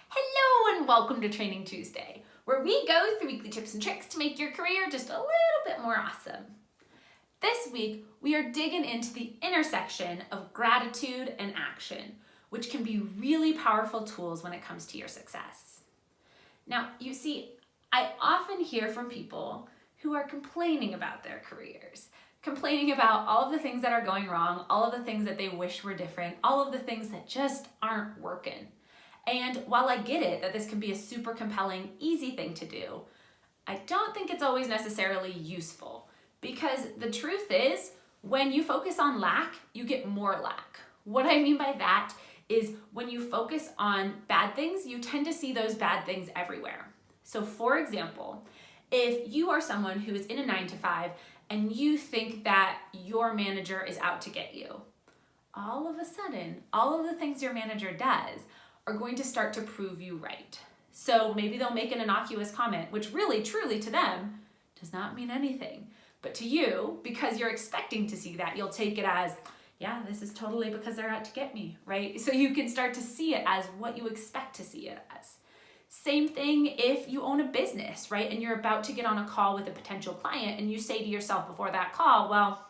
Hello and welcome to Training Tuesday, where we go through weekly tips and tricks to make your career just a little bit more awesome. This week, we are digging into the intersection of gratitude and action, which can be really powerful tools when it comes to your success. Now, you see, I often hear from people who are complaining about their careers, complaining about all of the things that are going wrong, all of the things that they wish were different, all of the things that just aren't working. And while I get it that this can be a super compelling, easy thing to do, I don't think it's always necessarily useful, because the truth is, when you focus on lack, you get more lack. What I mean by that is when you focus on bad things, you tend to see those bad things everywhere. So for example, if you are someone who is in a 9-to-5 and you think that your manager is out to get you, all of a sudden, all of the things your manager does are going to start to prove you right. So maybe they'll make an innocuous comment, which really, truly to them does not mean anything. But to you, because you're expecting to see that, you'll take it as, yeah, this is totally because they're out to get me, right? So you can start to see it as what you expect to see it as. Same thing if you own a business, right? And you're about to get on a call with a potential client and you say to yourself before that call, well,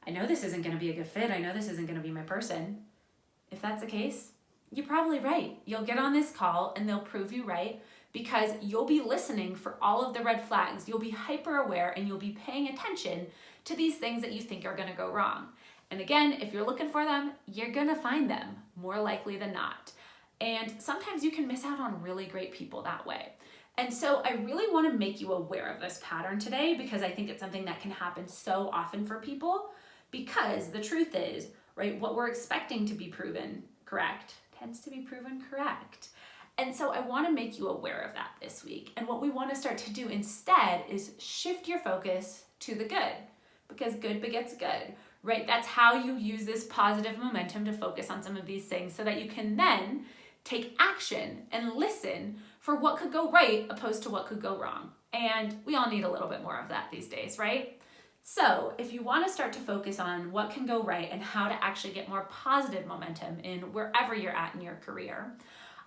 I know this isn't gonna be a good fit. I know this isn't gonna be my person. If that's the case, you're probably right. You'll get on this call and they'll prove you right because you'll be listening for all of the red flags. You'll be hyper aware and you'll be paying attention to these things that you think are gonna go wrong. And again, if you're looking for them, you're gonna find them more likely than not. And sometimes you can miss out on really great people that way. And so I really wanna make you aware of this pattern today because I think it's something that can happen so often for people, because the truth is, right, what we're expecting to be proven correct tends to be proven correct. And so I want to make you aware of that this week. And what we want to start to do instead is shift your focus to the good, because good begets good, right? That's how you use this positive momentum to focus on some of these things so that you can then take action and listen for what could go right opposed to what could go wrong. And we all need a little bit more of that these days, right? So if you want to start to focus on what can go right and how to actually get more positive momentum in wherever you're at in your career,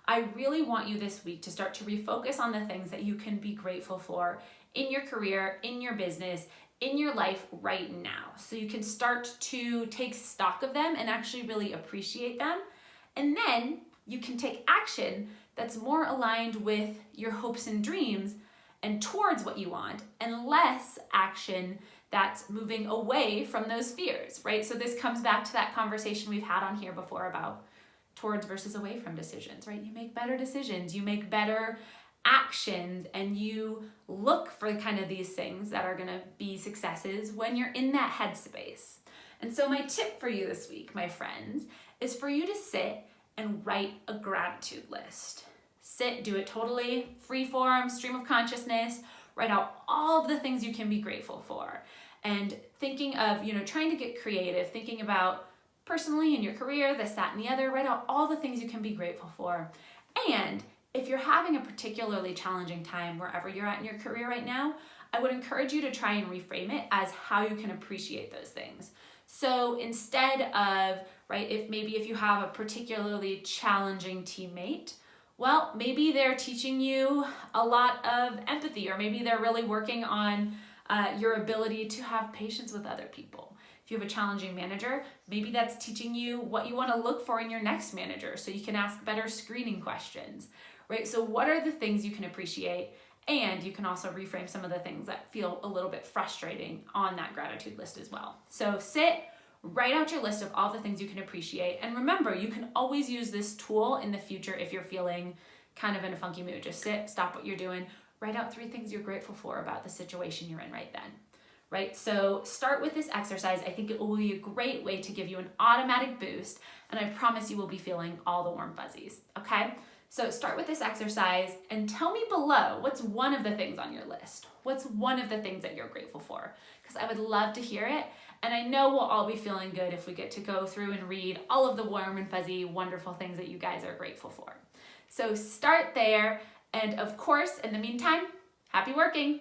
I really want you this week to start to refocus on the things that you can be grateful for in your career, in your business, in your life right now. So you can start to take stock of them and actually really appreciate them. And then you can take action that's more aligned with your hopes and dreams and towards what you want, and less action that's moving away from those fears, right? So this comes back to that conversation we've had on here before about towards versus away from decisions, right? You make better decisions, you make better actions, and you look for kind of these things that are gonna be successes when you're in that headspace. And so my tip for you this week, my friends, is for you to sit and write a gratitude list. Sit, do it totally free form, stream of consciousness, write out all of the things you can be grateful for. And thinking of, trying to get creative, thinking about personally in your career, this, that, and the other, write out all the things you can be grateful for. And if you're having a particularly challenging time wherever you're at in your career right now, I would encourage you to try and reframe it as how you can appreciate those things. So instead of, right, if you have a particularly challenging teammate, well, maybe they're teaching you a lot of empathy, or maybe they're really working on your ability to have patience with other people. If you have a challenging manager, maybe that's teaching you what you want to look for in your next manager so you can ask better screening questions, right? So what are the things you can appreciate? And you can also reframe some of the things that feel a little bit frustrating on that gratitude list as well. So sit, write out your list of all the things you can appreciate. And remember, you can always use this tool in the future if you're feeling kind of in a funky mood. Just sit, stop what you're doing, write out 3 things you're grateful for about the situation you're in right then, right? So start with this exercise. I think it will be a great way to give you an automatic boost, and I promise you will be feeling all the warm fuzzies, okay? So start with this exercise and tell me below, what's one of the things on your list? What's one of the things that you're grateful for? Because I would love to hear it. And I know we'll all be feeling good if we get to go through and read all of the warm and fuzzy, wonderful things that you guys are grateful for. So start there. And of course, in the meantime, happy working.